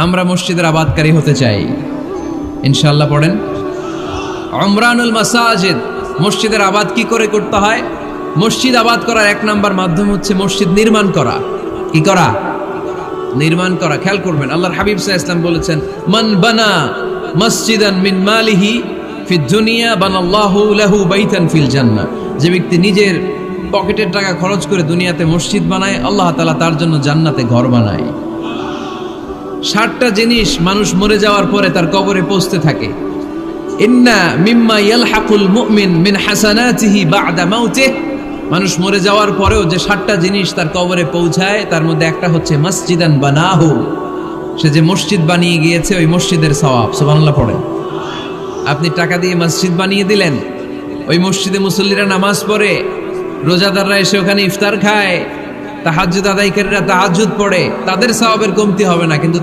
আমরা মসজিদের আবাদকারী হতে চাই, ইনশাআল্লাহ পড়েন। উমরানুল মাসাজিদ, মসজিদের আবাদ কি করে করতে হয়? মসজিদ আবাদ করার এক নাম্বার মাধ্যম হচ্ছে মসজিদ নির্মাণ করা। কি করা? নির্মাণ করা। খেয়াল করবেন, আল্লাহর হাবিব সাল্লাল্লাহু আলাইহি ওয়াসাল্লাম বলেছেন, মান বানা মসজিদান মিন মালিহি ফিদ দুনিয়া বানাল্লাহু লাহু বাইতান ফিল জান্নাহ। যে ব্যক্তি নিজের পকেটের টাকা খরচ করে দুনিয়াতে মসজিদ বানায়, আল্লাহ তাআলা তার জন্য জান্নাতে ঘর বানায়। 60টা জিনিস মানুষ মরে যাওয়ার পরে তার কবরে পৌঁছতে থাকে। ইন্না মিম্মা ইয়ালহাকুল মুমিন মিন হাসানাতিহি বা'দা মাউতিহি, মানুষ মরে যাওয়ার পরেও যে 60টা জিনিস তার কবরে পৌঁছায় তার মধ্যে একটা হচ্ছে মসজিদান বানাহু, সে যে মসজিদ বানিয়ে গিয়েছে ওই মসজিদের সওয়াব। সুবহানাল্লাহ পড়েন। আপনি টাকা দিয়ে মসজিদ বানিয়ে দিলেন, ওই মসজিদে মুসল্লিরা নামাজ পড়ে, রোজাদাররা এসে ওখানে ইফতার খায়, তাহাজ্জুদ আদায়কারীরা তাহাজ্জুদ পড়ে, তাদের সওয়াবের কমতি হবে না, কিন্তু